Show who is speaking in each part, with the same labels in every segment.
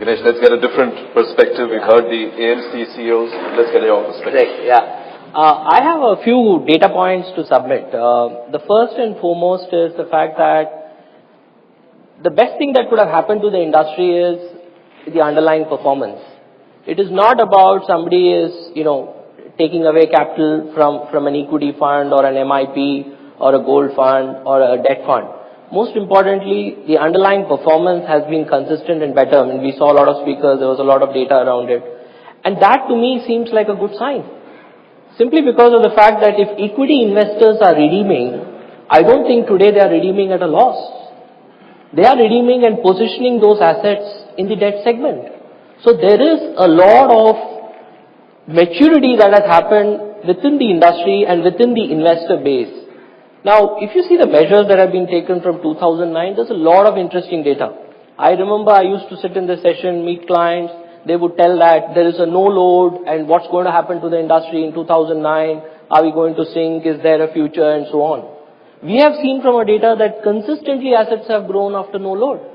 Speaker 1: Ganesh, let's get a different perspective. We've heard the AMC CEOs. Let's get your perspective.
Speaker 2: Right, yeah. I have a few data points to submit. The first and foremost is the fact that the best thing that could have happened to the industry is the underlying performance. It is not about somebody is, taking away capital from an equity fund or an MIP or a gold fund or a debt fund. Most importantly, the underlying performance has been consistent and better. I mean, we saw a lot of speakers, there was a lot of data around it. And that to me seems like a good sign. Simply because of the fact that if equity investors are redeeming, I don't think today they are redeeming at a loss. They are redeeming and positioning those assets in the debt segment. So there is a lot of maturity that has happened within the industry and within the investor base. Now, if you see the measures that have been taken from 2009, there's a lot of interesting data. I remember I used to sit in this session, meet clients, they would tell that there is a no load and what's going to happen to the industry in 2009, are we going to sink, is there a future, and so on. We have seen from our data that consistently assets have grown after no load.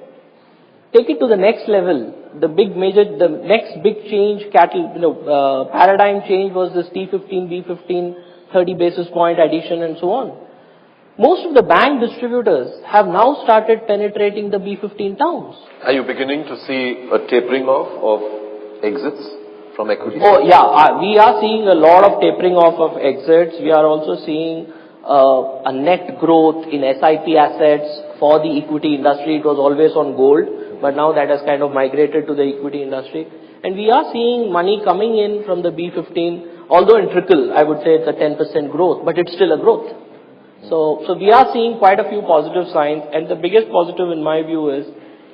Speaker 2: Take it to the next level. The next big change, paradigm change was this T15, B15, 30 basis point addition and so on. Most of the bank distributors have now started penetrating the B15 towns.
Speaker 1: Are you beginning to see a tapering off of exits from equities?
Speaker 2: Oh, yeah. We are seeing a lot of tapering off of exits. We are also seeing a net growth in SIP assets for the equity industry. It was always on gold, but now that has kind of migrated to the equity industry. And we are seeing money coming in from the B15, although in trickle, I would say it's a 10% growth, but it's still a growth. So we are seeing quite a few positive signs, and the biggest positive in my view is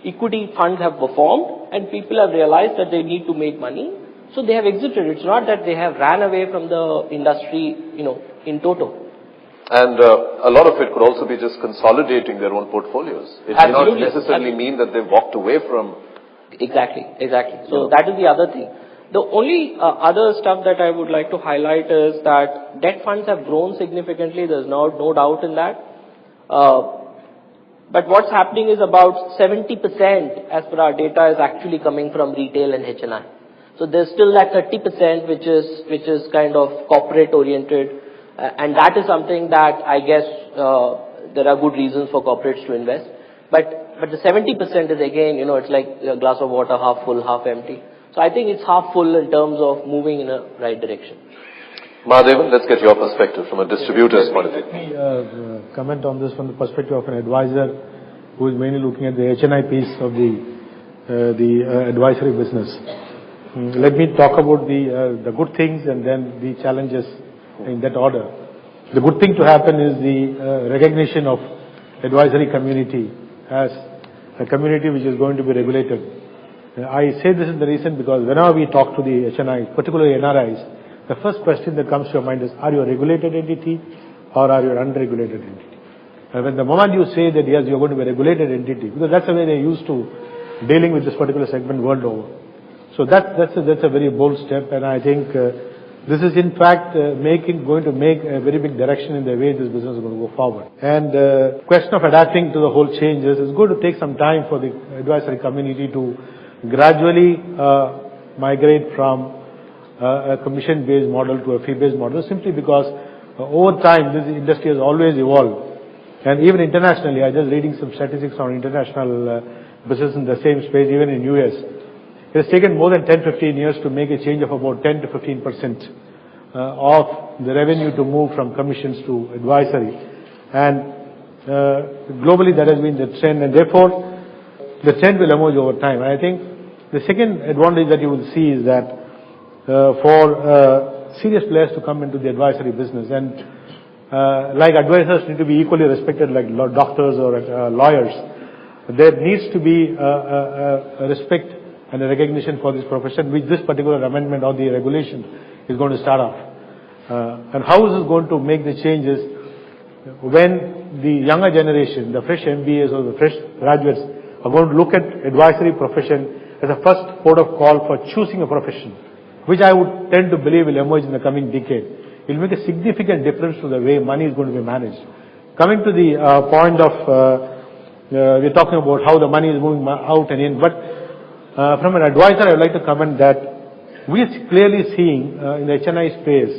Speaker 2: equity funds have performed and people have realized that they need to make money, so they have exited. It's not that they have ran away from the industry, in toto.
Speaker 1: And a lot of it could also be just consolidating their own portfolios. It may not necessarily mean that they've walked away from.
Speaker 2: Exactly. So that is the other thing. The only other stuff that I would like to highlight is that debt funds have grown significantly. There's no doubt in that. But what's happening is about 70% as per our data is actually coming from retail and HNI. So there's still that 30% which is kind of corporate oriented, and that is something that I guess there are good reasons for corporates to invest. But the 70% is again, it's like a glass of water, half full, half empty. So I think it's half full in terms of moving in a right direction.
Speaker 1: Mahadevan, let's get your perspective from a distributor's point of view.
Speaker 3: Let me comment on this from the perspective of an advisor who is mainly looking at the HNI piece of the advisory business. Let me talk about the good things and then the challenges in that order. The good thing to happen is the recognition of advisory community as a community which is going to be regulated. I say this is the reason because whenever we talk to the HNI, particularly NRIs, the first question that comes to your mind is, are you a regulated entity or are you an unregulated entity? When the moment you say that yes, you're going to be a regulated entity, because that's the way they're used to dealing with this particular segment world over. So that's a very bold step, and I think this is in fact going to make a very big direction in the way this business is going to go forward. And question of adapting to the whole changes is going to take some time for the advisory community to gradually migrate from a commission-based model to a fee-based model, simply because over time this industry has always evolved. And even internationally, I was just reading some statistics on international business in the same space, even in US. It has taken more than 10-15 years to make a change of about 10 to 15% of the revenue to move from commissions to advisory. And globally that has been the trend, and therefore the trend will emerge over time. And I think the second advantage that you will see is that for serious players to come into the advisory business, and like advisors need to be equally respected like doctors or lawyers, there needs to be a respect and a recognition for this profession, which this particular amendment or the regulation is going to start off. And how is this going to make the changes when the younger generation, the fresh MBAs or the fresh graduates, are going to look at advisory profession as a first port of call for choosing a profession, which I would tend to believe will emerge in the coming decade. It will make a significant difference to the way money is going to be managed. Coming to the point of, we're talking about how the money is moving out and in, but From an advisor, I would like to comment that we are clearly seeing in the HNI space,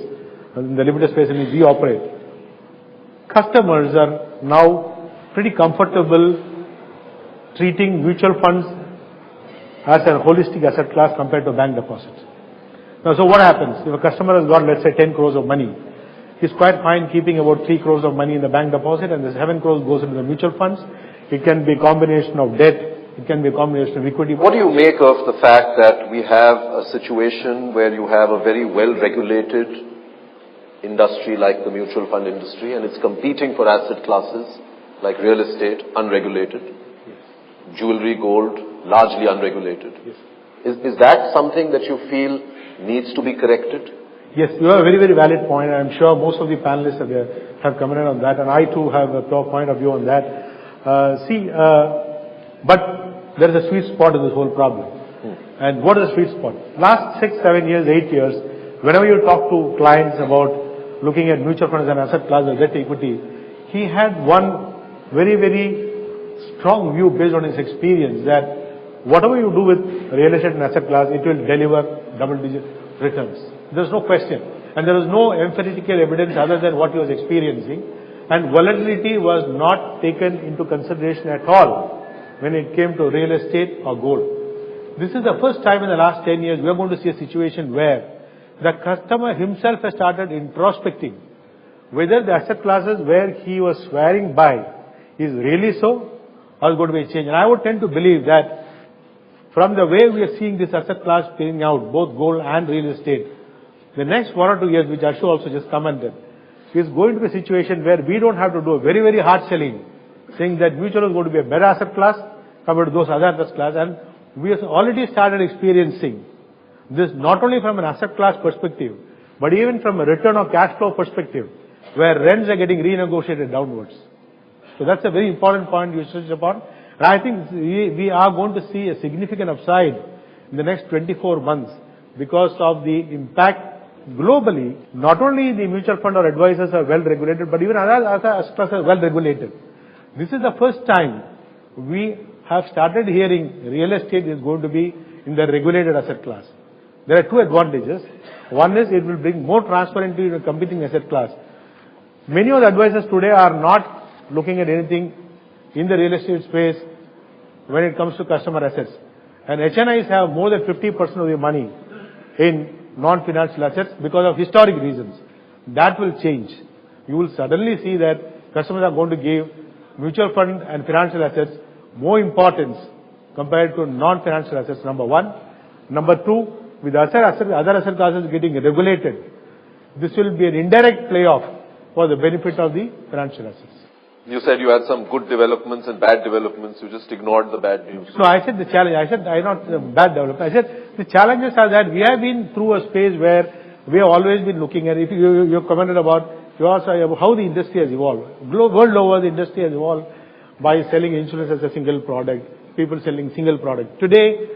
Speaker 3: in the limited space in which we operate, customers are now pretty comfortable treating mutual funds as a holistic asset class compared to bank deposits. Now, so what happens? If a customer has got, let's say, 10 crores of money, he's quite fine keeping about 3 crores of money in the bank deposit, and the 7 crores goes into the mutual funds. It can be a combination of debt, it can be a combination of equity.
Speaker 1: What do you make of the fact that we have a situation where you have a very well-regulated industry like the mutual fund industry, and it's competing for asset classes like real estate, unregulated, yes. Jewelry, gold, largely unregulated.
Speaker 3: Yes.
Speaker 1: Is that something that you feel needs to be corrected?
Speaker 3: Yes, you have a very, very valid point. I'm sure most of the panelists have commented on that, and I too have a point of view on that. But there is a sweet spot in this whole problem. And what is the sweet spot? Last 6, 7 years, 8 years, whenever you talk to clients about looking at mutual funds and asset class or debt equity, he had one very, very strong view based on his experience that whatever you do with real estate and asset class, it will deliver double-digit returns. There's no question. And there was no empirical evidence other than what he was experiencing. And volatility was not taken into consideration at all when it came to real estate or gold. This is the first time in the last 10 years we are going to see a situation where the customer himself has started introspecting whether the asset classes where he was swearing by is really so or is going to be a change. And I would tend to believe that from the way we are seeing this asset class playing out, both gold and real estate, the next 1 or 2 years, which Ashu also just commented, is going to be a situation where we don't have to do a very, very hard selling, saying that mutual is going to be a better asset class compared to those other asset class. And we have already started experiencing this not only from an asset class perspective, but even from a return of cash flow perspective, where rents are getting renegotiated downwards. So that's a very important point you touched upon. And I think we are going to see a significant upside in the next 24 months because of the impact globally. Not only the mutual fund or advisors are well regulated, but even other asset classes are well regulated. This is the first time we have started hearing real estate is going to be in the regulated asset class. There are two advantages. One is it will bring more transparency to the competing asset class. Many of the advisors today are not looking at anything in the real estate space when it comes to customer assets. And HNIs have more than 50% of their money in non-financial assets because of historic reasons. That will change. You will suddenly see that customers are going to give mutual fund and financial assets more importance compared to non-financial assets, number one. Number two, with other asset classes getting regulated, this will be an indirect playoff for the benefit of the financial assets.
Speaker 1: You said you had some good developments and bad developments. You just ignored the bad news.
Speaker 3: No, I said the challenge. I said not bad development. I said the challenges are that we have been through a space where we have always been looking at. If you commented about how the industry has evolved. World over, the industry has evolved by selling insurance as a single product. People selling single product. Today,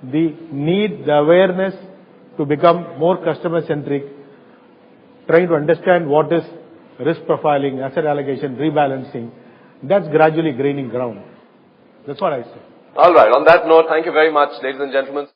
Speaker 3: the need, the awareness to become more customer centric, trying to understand what is risk profiling, asset allocation, rebalancing, that's gradually gaining ground. That's what I say.
Speaker 1: All right. On that note, thank you very much, ladies and gentlemen.